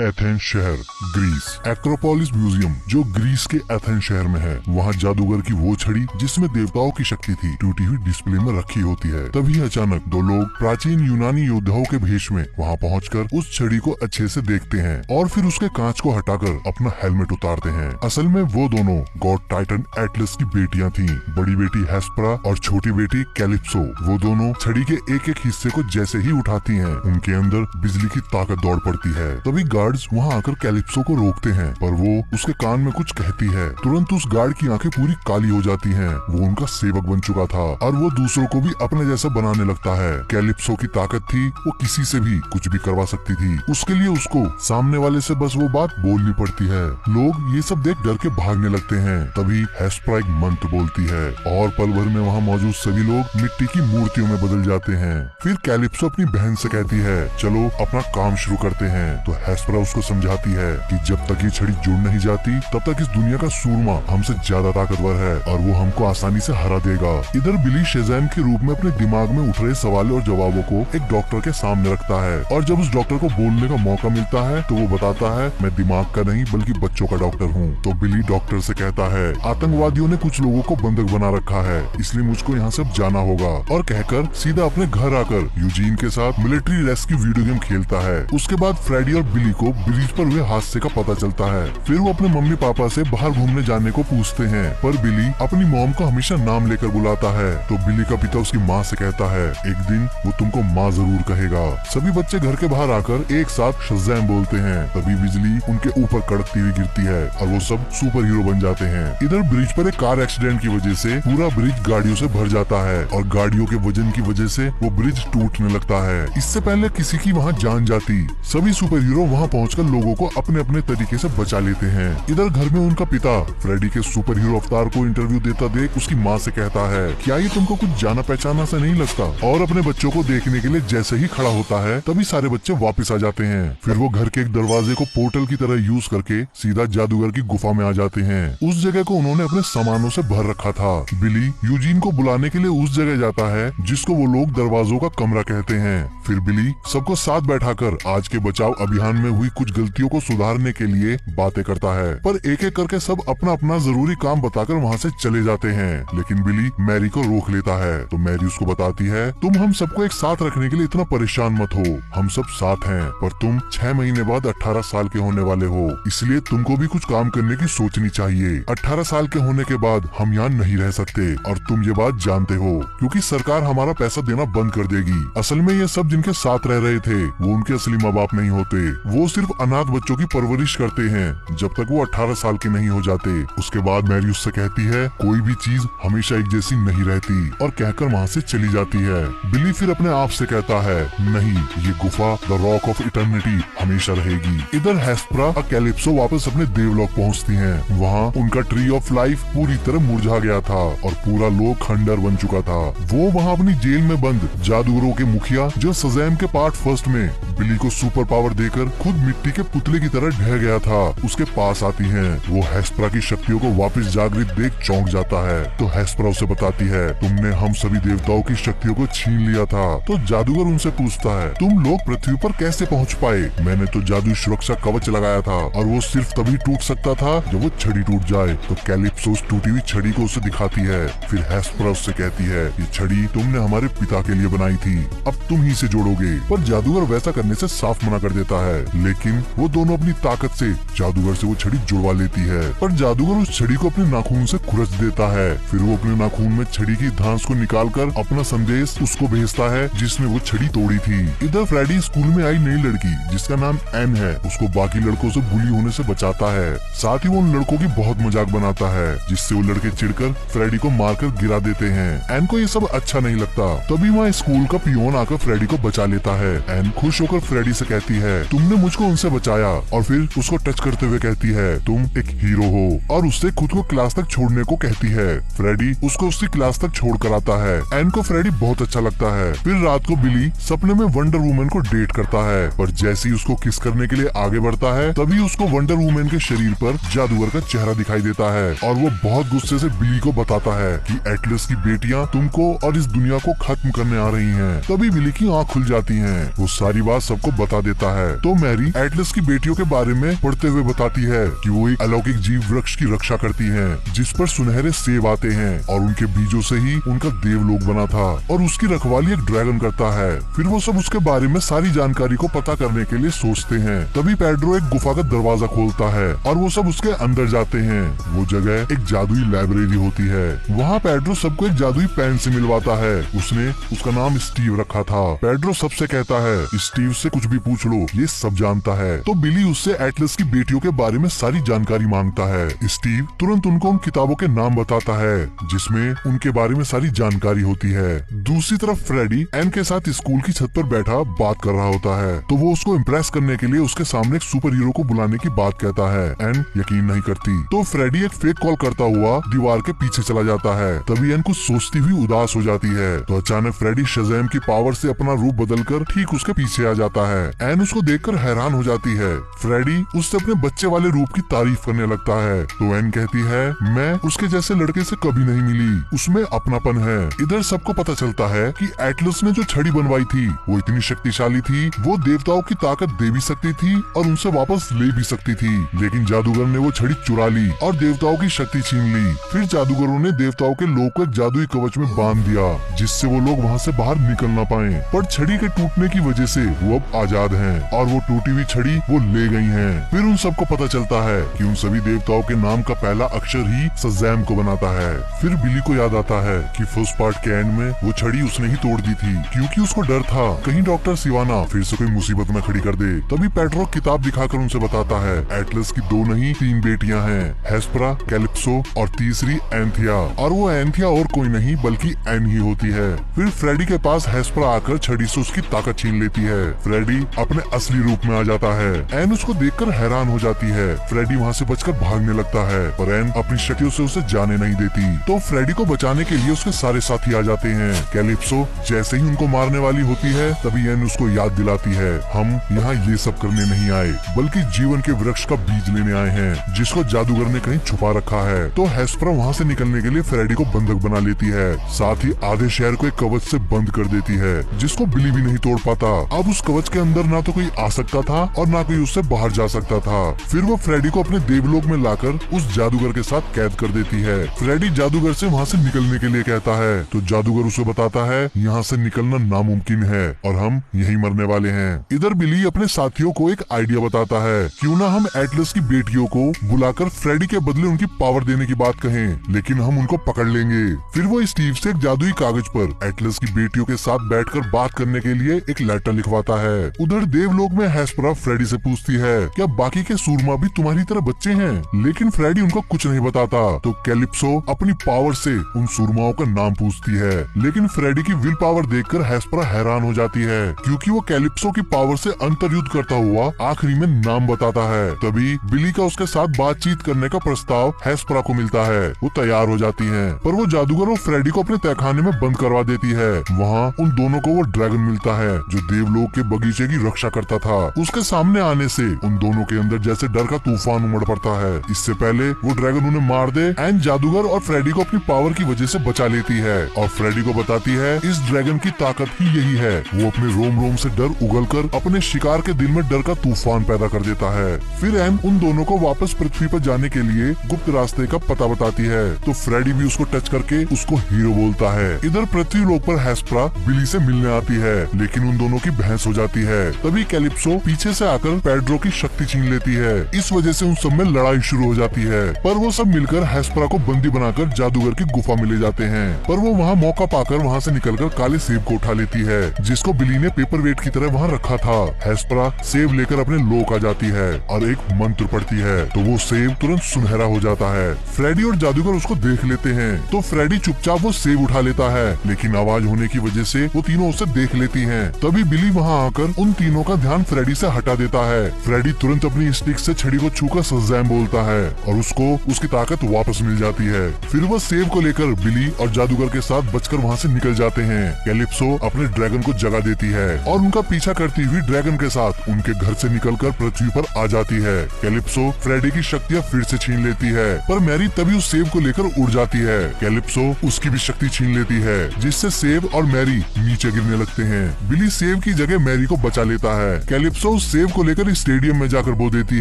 Athens शहर, Greece. Acropolis museum जो Greece के एथेंस शहर में है, वहाँ जादूगर की वो छड़ी जिसमें देवताओं की शक्ति थी टूटी हुई डिस्प्ले में रखी होती है। तभी अचानक दो लोग प्राचीन यूनानी योद्धाओं के भेष में वहाँ पहुँचकर उस छड़ी को अच्छे से देखते हैं और फिर उसके कांच को हटाकर अपना हेलमेट उतारते हैं। असल में वो दोनों गॉड टाइटन एटलस की बेटियां थीं। बड़ी बेटी हेस्परा और छोटी बेटी कैलिप्सो। वो दोनों छड़ी के एक एक हिस्से को जैसे ही उठाती हैं, उनके अंदर बिजली की ताकत दौड़ पड़ती है। तभी गार्ड्स वहाँ आकर कैलिप्सो को रोकते हैं, पर वो उसके कान में कुछ कहती है। तुरंत उस गार्ड की आंखें पूरी काली हो जाती हैं। वो उनका सेवक बन चुका था और वो दूसरों को भी अपने जैसा बनाने लगता है। कैलिप्सो की ताकत थी, वो किसी से भी कुछ भी करवा सकती थी। उसके लिए उसको सामने वाले से बस वो बात बोलनी पड़ती है। लोग ये सब देख डर के भागने लगते हैं। तभी हेस्परा एक मंत्र बोलती है और पल भर में वहाँ मौजूद सभी लोग मिट्टी की मूर्तियों में बदल जाते हैं। फिर कैलिप्सो अपनी बहन से कहती है, चलो अपना काम शुरू करते हैं। तो हेस्परा उसको समझाती है कि जब तक ये छड़ी जुड़ नहीं जाती तब तक इस दुनिया का सूरमा हमसे ज्यादा ताकतवर है और वो हमको आसानी से हरा देगा। इधर बिली शेज़ैम के रूप में अपने दिमाग में उठ रहे सवालों और जवाबों को एक डॉक्टर के सामने रखता है और जब उस डॉक्टर को बोलने का मौका मिलता है तो वो बताता है, मैं दिमाग का नहीं बल्कि बच्चों का डॉक्टर हूँ। तो बिली डॉक्टर से कहता है, आतंकवादियों ने कुछ लोगों को बंधक बना रखा है, इसलिए मुझको यहाँ से जाना होगा। और कहकर सीधा अपने घर आकर यूजीन के साथ मिलिट्री रेस्क्यू वीडियो गेम खेलता है। उसके बाद फ्रेडी और बिली को ब्रिज पर हुए हादसे का पता चलता है। फिर वो अपने मम्मी पापा से बाहर घूमने जाने को पूछते हैं, पर बिली अपनी मॉम को हमेशा नाम लेकर बुलाता है। तो बिली का पिता उसकी माँ से कहता है, एक दिन वो तुमको माँ जरूर कहेगा। सभी बच्चे घर के बाहर आकर एक साथ शज़ैम बोलते हैं। तभी बिजली उनके ऊपर कड़कती हुई गिरती है और वो सब सुपर हीरो बन जाते हैं। इधर ब्रिज पर एक कार एक्सीडेंट की वजह से पूरा ब्रिज गाड़ियों से भर जाता है और गाड़ियों के वजन की वजह से वो ब्रिज टूटने लगता है। इससे पहले किसी की वहाँ जान जाती, सभी सुपर हीरो वहाँ पहुँचकर लोगों को अपने अपने तरीके से बचा लेते हैं। इधर घर में उनका पिता फ्रेडी के सुपर हीरो अवतार को इंटरव्यू देता देख उसकी माँ से कहता है, क्या ये तुमको कुछ जाना पहचाना सा नहीं लगता? और अपने बच्चों को देखने के लिए जैसे ही खड़ा होता है तभी सारे बच्चे वापस आ जाते हैं। फिर वो घर के एक दरवाजे को पोर्टल की तरह यूज करके सीधा जादूगर की गुफा में आ जाते हैं। उस जगह को उन्होंने अपने सामानों से भर रखा था। बिली यूजीन को बुलाने के लिए उस जगह जाता है जिसको वो लोग दरवाजों का कमरा कहते हैं। फिर बिली सबको साथ बैठाकर आज के बचाव अभियान में हुई कुछ गलतियों को सुधारने के लिए बातें करता है, पर एक एक करके सब अपना अपना जरूरी काम बताकर वहाँ से चले जाते हैं। लेकिन बिली मैरी को रोक लेता है। तो मैरी उसको बताती है, तुम हम सबको एक साथ रखने के लिए इतना परेशान मत हो, हम सब साथ हैं, पर तुम 6 महीने बाद 18 साल के होने वाले हो, इसलिए तुमको भी कुछ काम करने की सोचनी चाहिए। 18 साल के होने के बाद हम यहाँ नहीं रह सकते और तुम ये बात जानते हो, क्योंकि सरकार हमारा पैसा देना बंद कर देगी। असल में ये सब जिनके साथ रह रहे थे वो उनके असली माँ बाप नहीं होते, वो सिर्फ अनाथ बच्चों की परवरिश करते हैं जब तक वो 18 साल के नहीं हो जाते। उसके बाद मैरी उससे कहती है, कोई भी चीज हमेशा एक जैसी नहीं रहती, और कहकर वहाँ से चली जाती है। बिली फिर अपने आप से कहता है, नहीं, ये गुफा द रॉक ऑफ इटर्निटी हमेशा रहेगी। इधर हेस्परा और कैलिप्सो वापस अपने देवलोक पहुँचती हैं। वहाँ उनका ट्री ऑफ लाइफ पूरी तरह मुरझा गया था और पूरा लोक खंडर बन चुका था। वो वहाँ अपनी जेल में बंद जादूगरों के मुखिया जो शज़ैम के पार्ट फर्स्ट में बिली को सुपर पावर देकर खुद मिट्टी के पुतले की तरह ढह गया था, उसके पास आती हैं। वो हेस्परा की शक्तियों को वापस जागृत देख चौंक जाता है। तो हेस्परा उसे बताती है, तुमने हम सभी देवताओं की शक्तियों को छीन लिया था। तो जादूगर उनसे पूछता है, तुम लोग पृथ्वी पर कैसे पहुँच पाए? मैंने तो जादू सुरक्षा कवच लगाया था और वो सिर्फ तभी टूट सकता था जब वो छड़ी टूट जाए। तो कैलिप्सो उस टूटी हुई छड़ी को उसे दिखाती है। फिर हेस्परा उससे कहती है, ये छड़ी तुमने हमारे पिता के लिए बनाई थी, अब तुम ही से जोड़ोगे। पर जादूगर वैसा करने से साफ मना कर देता है, लेकिन वो दोनों अपनी ताकत से जादूगर से वो छड़ी जुड़वा लेती है। पर जादूगर उस छड़ी को अपने नाखून से खुरच देता है। फिर वो अपने नाखून में छड़ी की धांस को निकालकर अपना संदेश उसको भेजता है जिसमें वो छड़ी तोड़ी थी। इधर फ्रेडी स्कूल में आई नई लड़की जिसका नाम एन है उसको बाकी लड़कों से बुली होने से बचाता है। साथ ही वो उन लड़कों की बहुत मजाक बनाता है जिससे वो लड़के चिढ़कर फ्रेडी को मारकर गिरा देते हैं। एन को ये सब अच्छा नहीं लगता। तभी वहाँ स्कूल का पियोन आकर फ्रेडी को बचा लेता है। एन खुश होकर फ्रेडी से कहती है, तुमने मुझको उनसे बचाया, और फिर उसको टच करते हुए कहती है, तुम एक हीरो हो, और उससे खुद को क्लास तक छोड़ने को कहती है। फ्रेडी उसको उसकी क्लास तक छोड़ कर आता है। एन को फ्रेडी बहुत अच्छा लगता है। फिर रात को बिली सपने में वंडर वुमन को डेट करता है, पर जैसे ही उसको किस करने के लिए आगे बढ़ता है तभी उसको वंडर वुमन के शरीर पर जादूगर का चेहरा दिखाई देता है और वो बहुत गुस्से से बिली को बताता है कि एटलस की बेटियां तुमको और इस दुनिया को खत्म करने आ रही हैं। तभी बिली की आँख खुल जाती है। वो सारी बात सबको बता देता है। तो मैरी एटलस की बेटियों के बारे में पढ़ते हुए बताती है कि वो एक अलौकिक जीव वृक्ष की रक्षा करती हैं, जिस पर सुनहरे सेब आते हैं और उनके बीजों से ही उनका देवलोक बना था और उसकी रखवाली एक ड्रैगन करता है। फिर वो सब उसके बारे में सारी जानकारी को पता करने के लिए सोचते हैं। तभी पेड्रो एक गुफा का दरवाजा खोलता है और वो सब उसके अंदर जाते हैं। वो जगह एक जादुई लाइब्रेरी होती है। वहाँ पेड्रो सबको एक जादुई पेन से मिलवाता है। उसने उसका नाम स्टीव रखा था। पेड्रो सबसे कहता है स्टीव से कुछ भी पूछ लो, ये सब जानता है। तो बिली उससे एटलस की बेटियों के बारे में सारी जानकारी मांगता है। स्टीव तुरंत उनको उन किताबों के नाम बताता है जिसमें उनके बारे में सारी जानकारी होती है। दूसरी तरफ फ्रेडी एन के साथ स्कूल की छत पर बैठा बात कर रहा होता है, तो वो उसको इम्प्रेस करने के लिए उसके सामने एक सुपर हीरो को बुलाने की बात कहता है। एन यकीन नहीं करती, तो फ्रेडी एक फेक कॉल करता हुआ दीवार के पीछे चला जाता है। तभी एन कुछ सोचती हुई उदास हो जाती है, तो अचानक फ्रेडी शज़ैम की पावर से अपना रूप बदलकर ठीक उसके पीछे आ जाता है। एन उसको देखकर हैरान हो जाती है। फ्रेडी उससे अपने बच्चे वाले रूप की तारीफ करने लगता है, तो एन कहती है मैं उसके जैसे लड़के से कभी नहीं मिली, उसमें अपनापन है। इधर सबको पता चलता है कि एटलस ने जो छड़ी बनवाई थी वो इतनी शक्तिशाली थी, वो देवताओं की ताकत दे भी सकती थी और उनसे वापस ले भी सकती थी। लेकिन जादूगर ने वो छड़ी चुरा ली और देवताओं की शक्ति छीन ली। फिर जादूगरों ने देवताओं के लोग को एक जादुई कवच में बांध दिया, जिससे वो लोग वहाँ से बाहर निकल ना पाए। पर छड़ी के टूटने की वजह से वो अब आजाद हैं और वो टूटी हुई छड़ी वो ले गई हैं। फिर उन सबको पता चलता है कि उन सभी देवताओं के नाम का पहला अक्षर ही शज़ैम को बनाता है। फिर बिली को याद आता है कि फर्स्ट पार्ट के एंड में वो छड़ी उसने ही तोड़ दी थी, क्योंकि उसको डर था कहीं डॉक्टर सिवाना फिर से कोई मुसीबत न खड़ी कर दे। तभी पेड्रो किताब दिखाकर उनसे बताता है एटलस की 2 नहीं 3 बेटियां हैं, हेस्परा, कैलिप्सो और तीसरी एंथिया, और वो एंथिया और कोई नहीं बल्कि एन ही होती है। फिर फ्रेडी के पास हेस्परा आकर छड़ी से उसकी ताकत छीन लेती है। फ्रेडी अपने असली रूप में आ जाता है। एन उसको देखकर हैरान हो जाती है। फ्रेडी वहाँ से बचकर भागने लगता है, पर एन अपनी शक्तियों से उसे जाने नहीं देती। तो फ्रेडी को बचाने के लिए उसके सारे साथी आ जाते हैं। कैलिप्सो जैसे ही उनको मारने वाली होती है, तभी एन उसको याद दिलाती है हम यहाँ ये सब करने नहीं आए, बल्कि जीवन के वृक्ष का बीज लेने आए हैं, जिसको जादूगर ने कहीं छुपा रखा है। तो हेस्परा वहाँ से निकलने के लिए फ्रेडी को बंधक बना लेती है, साथ ही आधे शहर को एक कवच से बंद कर देती है, जिसको बिली भी नहीं तोड़ पाता। अब उस कवच के अंदर ना तो कोई आ सकता था और ना कोई उससे बाहर जा सकता था। फिर वो फ्रेडी को अपने देवलोक में लाकर उस जादूगर के साथ कैद कर देती है। फ्रेडी जादूगर से वहाँ से निकलने के लिए कहता है, तो जादूगर उसे बताता है यहाँ से निकलना नामुमकिन है और हम यहीं मरने वाले हैं। इधर बिली अपने साथियों को एक आइडिया बताता है, क्यों ना हम एटलस की बेटियों को बुलाकर फ्रेडी के बदले उनकी पावर देने की बात कहें, लेकिन हम उनको पकड़ लेंगे। फिर वो स्टीव से एक जादुई कागज पर एटलस की बेटियों के साथ बैठकर बात करने के लिए एक लेटर लिखवाता है। उधर देवलोक में हेस्परा फ्रेडी से पूछती है क्या बाकी के सूरमा भी तुम्हारी तरह बच्चे हैं, लेकिन फ्रेडी उनको कुछ नहीं बताता। तो कैलिप्सो अपनी पावर से उन सूरमाओं का नाम पूछती है, लेकिन फ्रेडी की विल पावर देखकर हेस्परा हैरान हो जाती है, क्योंकि वो कैलिप्सो की पावर से अंतर्युद्ध करता हुआ आखिरी में नाम बताता है। तभी बिली का उसके साथ बातचीत करने का प्रस्ताव हेस्परा को मिलता है। वो तैयार हो जाती है, पर वो जादूगर और फ्रेडी को अपने तहखाने में बंद करवा देती है। वहाँ उन दोनों को वो ड्रैगन मिलता है जो देवलोक के बगीचे की रक्षा करता था। उसके सामने आने से उन दोनों के अंदर जैसे डर का तूफान उमड़ पड़ता है। इससे पहले वो ड्रैगन उन्हें मार दे, एन जादूगर और फ्रेडी को अपनी पावर की वजह से बचा लेती है और फ्रेडी को बताती है इस ड्रैगन की ताकत ही यही है। वो अपने रोम रोम से डर उगलकर अपने शिकार के दिल में डर का तूफान पैदा कर देता है। फिर एन उन दोनों को वापस पृथ्वी पर जाने के लिए गुप्त रास्ते का पता बताती है, तो फ्रेडी भी उसको टच करके उसको हीरो बोलता है। इधर पृथ्वी लोक पर हेस्परा बिली से मिलने आती है, लेकिन उन दोनों की बहस हो जाती है। तभी कैलिप्सो पीछे से आकर पेड्रो की शक्ति छीन लेती है। इस वजह से उन सब में लड़ाई शुरू हो जाती है, पर वो सब मिलकर हेस्परा को बंदी बनाकर जादूगर की गुफा में ले जाते हैं। पर वो वहाँ मौका पाकर वहाँ से निकलकर काले सेब को उठा लेती है, जिसको बिली ने पेपर वेट की तरह वहाँ रखा था। हेस्परा सेब लेकर अपने लोक आ जाती है और एक मंत्र पढ़ती है, तो वो सेब तुरंत सुनहरा हो जाता है। फ्रेडी और जादूगर उसको देख लेते हैं, तो फ्रेडी चुपचाप वो सेब उठा लेता है, लेकिन आवाज होने की वजह से वो तीनों उसे देख लेती हैं। तभी बिली वहाँ आकर उन तीनों का ध्यान फ्रेडी से हटा देता है। फ्रेडी तुरंत अपनी स्टिक से छड़ी को छूकर शज़ैम बोलता है और उसको उसकी ताकत वापस मिल जाती है। फिर वो सेब को लेकर बिली और जादूगर के साथ बचकर वहाँ से निकल जाते हैं। कैलिप्सो अपने ड्रैगन को जगा देती है और उनका पीछा करती हुई ड्रैगन के साथ उनके घर से निकलकर पृथ्वी पर आ जाती है। कैलिप्सो फ्रेडी की शक्तियाँ फिर से छीन लेती है, पर मैरी तभी उस सेब को लेकर उड़ जाती है। कैलिप्सो उसकी भी शक्ति छीन लेती है, जिससे सेब और मैरी नीचे गिरने लगते हैं। बिली सेब की जगह मैरी को बचा लेता है। कैलिप्सो कैलिप्सो उस सेब को लेकर स्टेडियम में जाकर बो देती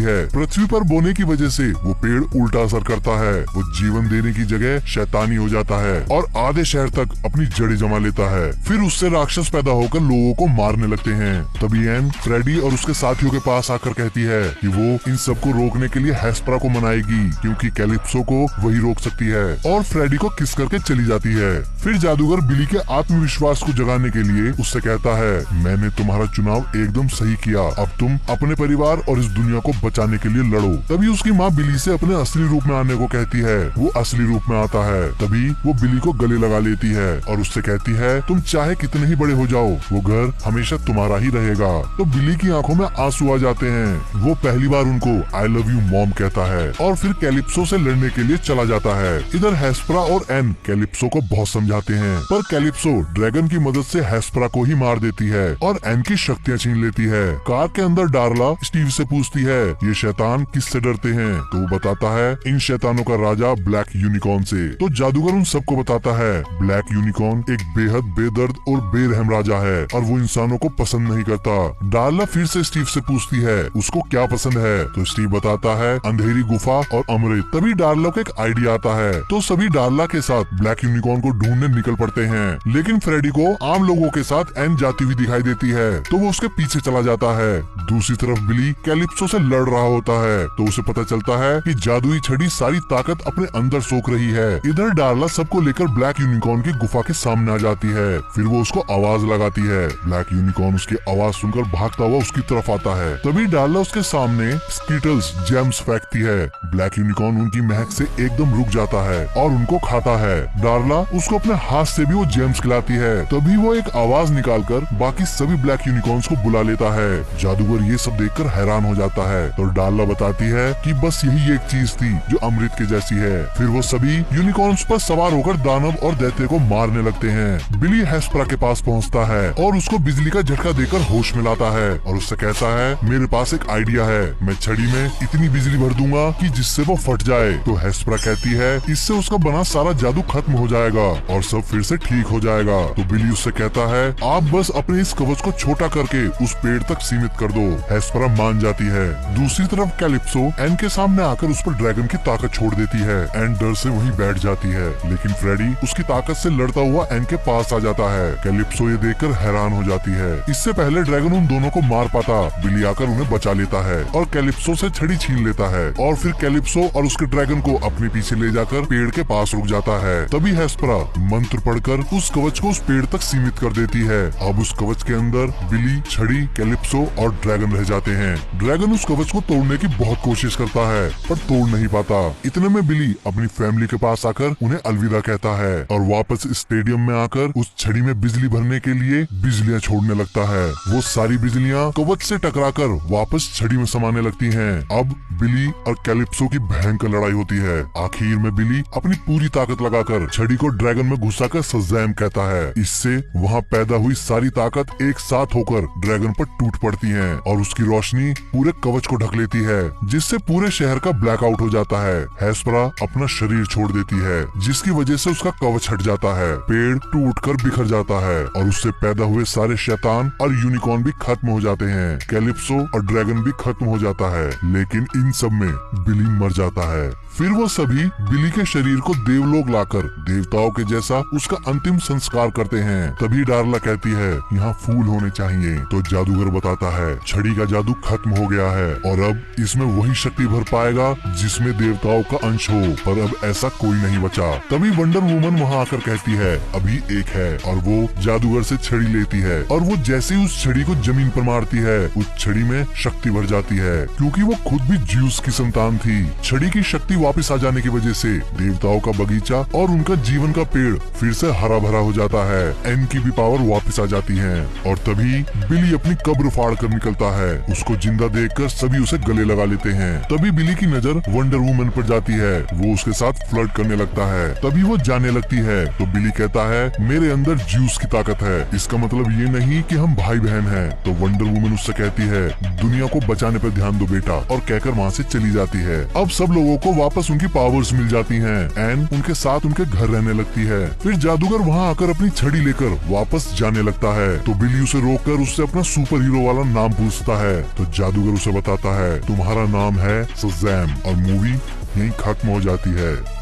है। पृथ्वी पर बोने की वजह से वो पेड़ उल्टा असर करता है। वो जीवन देने की जगह शैतानी हो जाता है और आधे शहर तक अपनी जड़ें जमा लेता है। फिर उससे राक्षस पैदा होकर लोगों को मारने लगते हैं। तभी एन फ्रेडी और उसके साथियों के पास आकर कहती है कि वो इन सबको रोकने के लिए हेस्परा को मनाएगी, क्योंकि कैलिप्सो को वही रोक सकती है, और फ्रेडी को किस करके चली जाती है। फिर जादूगर बिली के आत्मविश्वास को जगाने के लिए उससे कहता है, मैंने तुम्हारा चुनाव एकदम सही किया, अब तुम अपने परिवार और इस दुनिया को बचाने के लिए लड़ो। तभी उसकी माँ बिली से अपने असली रूप में आने को कहती है। वो असली रूप में आता है। तभी वो बिली को गले लगा लेती है और उससे कहती है, तुम चाहे कितने ही बड़े हो जाओ, वो घर हमेशा तुम्हारा ही रहेगा। तो बिली की आंखों में आंसू आ जाते हैं। वो पहली बार उनको आई लव यू मॉम कहता है और फिर कैलिप्सो से लड़ने के लिए चला जाता है। इधर हेस्परा और एन कैलिप्सो को बहुत समझाते हैं, पर कैलिप्सो ड्रैगन की मदद से हेस्परा को ही मार देती है और एन की शक्तियाँ छीन लेती है। कार के अंदर डार्ला स्टीव से पूछती है, ये शैतान किससे डरते हैं? तो वो बताता है, इन शैतानों का राजा ब्लैक यूनिकॉर्न से। तो जादूगर उन सबको बताता है, ब्लैक यूनिकॉर्न एक बेहद बेदर्द और बेरहम राजा है और वो इंसानों को पसंद नहीं करता। डार्ला फिर से स्टीव से पूछती है उसको क्या पसंद है, तो स्टीव बताता है अंधेरी गुफा और अमृत। तभी डार्ला को एक आइडिया आता है, तो सभी डार्ला के साथ ब्लैक यूनिकॉर्न को ढूंढने निकल पड़ते हैं। लेकिन फ्रेडी को आम लोगों के साथ एन जाती हुई दिखाई देती है, तो वो उसके पीछे चला जाता है। दूसरी तरफ बिली कैलिप्सो से लड़ रहा होता है, तो उसे पता चलता है कि जादुई छड़ी सारी ताकत अपने अंदर सोख रही है। इधर डार्ला सबको लेकर ब्लैक यूनिकॉर्न की गुफा के सामने आ जाती है। फिर वो उसको आवाज लगाती है। ब्लैक यूनिकॉर्न उसकी आवाज सुनकर भागता हुआ उसकी तरफ आता है। तभी डार्ला उसके सामने स्कीटल्स जेम्स फेंकती है। ब्लैक यूनिकॉर्न उनकी महक से एकदम रुक जाता है और उनको खाता है। डार्ला उसको अपने हाथ से भी वो जेम्स खिलाती है। तभी वो एक आवाज निकालकर बाकी सभी ब्लैक यूनिकॉर्न्स को बुला लेता है। जादूगर ये सब देखकर हैरान हो जाता है, तो डार्ला बताती है कि बस यही एक चीज थी जो अमृत के जैसी है। फिर वो सभी यूनिकॉर्न्स पर सवार होकर दानव और दैत्य को मारने लगते हैं। बिली हेस्परा के पास पहुंचता है और उसको बिजली का झटका देकर होश में लाता है और उससे कहता है, मेरे पास एक आइडिया है, मैं छड़ी में इतनी बिजली भर दूंगा कि जिससे वो फट जाए। तो हेस्परा कहती है, इससे उसका बना सारा जादू खत्म हो जाएगा और सब फिर से ठीक हो जाएगा। तो बिली उससे कहता है, आप बस अपने इस कवच को छोटा करके उस पेड़ तक सीमित कर दो। हेस्परा मान जाती है। दूसरी तरफ कैलिप्सो एन के सामने आकर उस पर ड्रैगन की ताकत छोड़ देती है। एन डर से वहीं बैठ जाती है, लेकिन फ्रेडी उसकी ताकत से लड़ता हुआ एन के पास आ जाता है। कैलिप्सो ये देखकर हैरान हो जाती है। इससे पहले ड्रैगन उन दोनों को मार पाता, बिली आकर उन्हें बचा लेता है और कैलिप्सो से छड़ी छीन लेता है और फिर कैलिप्सो और उसके ड्रैगन को अपने पीछे ले जाकर पेड़ के पास रुक जाता है। तभी हेस्परा मंत्र पढ़कर उस कवच को उस पेड़ तक सीमित कर देती है। अब उस कवच के अंदर बिली, छड़ी, कैलिप्सो और ड्रैगन रह जाते हैं। ड्रैगन उस कवच को तोड़ने की बहुत कोशिश करता है, पर तोड़ नहीं पाता। इतने में बिली अपनी फैमिली के पास आकर उन्हें अलविदा कहता है और वापस स्टेडियम में आकर उस छड़ी में बिजली भरने के लिए बिजलियां छोड़ने लगता है। वो सारी बिजलियां कवच से टकराकर वापस छड़ी में समाने लगती हैं। अब बिली और कैलिप्सो की भयंकर लड़ाई होती है। आखिर में बिली अपनी पूरी ताकत लगाकर छड़ी को ड्रैगन में घुसाकर सज़ैम कहता है। इससे वहाँ पैदा हुई सारी ताकत एक साथ होकर ड्रैगन पर टूट पड़ती है और उसकी रोशनी पूरे कवच को ढक लेती है, जिससे पूरे शहर का ब्लैकआउट हो जाता है। हेस्परा अपना शरीर छोड़ देती है, जिसकी वजह से उसका कवच हट जाता है। पेड़ टूटकर बिखर जाता है और उससे पैदा हुए सारे शैतान और यूनिकॉर्न भी खत्म हो जाते हैं। कैलिप्सो और ड्रैगन भी खत्म हो जाता है, लेकिन इन सब में बिली मर जाता है। फिर वो सभी बिली के शरीर को देवलोक लाकर देवताओं के जैसा उसका अंतिम संस्कार करते हैं। तभी डार्ला कहती है, यहाँ फूल होने चाहिए। तो जादूगर बताता है, छड़ी का जादू खत्म हो गया है और अब इसमें वही शक्ति भर पाएगा जिसमें देवताओं का अंश हो, पर अब ऐसा कोई नहीं बचा। तभी वंडर वुमन वहाँ आकर कहती है, अभी एक है, और वो जादूगर से छड़ी लेती है और वो जैसे ही उस छड़ी को जमीन पर मारती है, उस छड़ी में शक्ति भर जाती है, क्योंकि वो खुद भी ज्यूस की संतान थी। छड़ी की शक्ति वापस आ जाने की वजह से देवताओं का बगीचा और उनका जीवन का पेड़ फिर से हरा भरा हो जाता है। एन की भी पावर वापस आ जाती है और तभी बिली अपनी कब्र फाड़ कर निकलता है। उसको जिंदा देखकर सभी उसे गले लगा लेते हैं। तभी बिली की नजर वंडर वुमन पर जाती है। वो उसके साथ फ्लर्ट करने लगता है। तभी वो जाने लगती है तो बिली कहता है, मेरे अंदर ज्यूस की ताकत है, इसका मतलब ये नहीं कि हम भाई बहन हैं। तो वंडर वुमन उससे कहती है, दुनिया को बचाने पर ध्यान दो बेटा, और कहकर वहाँ से चली जाती है। अब सब लोगों को वापस उनकी पावर्स मिल जाती हैं। एन उनके साथ उनके घर रहने लगती है। फिर जादूगर वहाँ आकर अपनी छड़ी लेकर वापस जाने लगता है तो बिली उसे रोककर उससे अपना सुपर हीरो वाला नाम पूछता है तो जादूगर उसे बताता है तुम्हारा नाम है शज़ैम, और मूवी यहीं खत्म हो जाती है।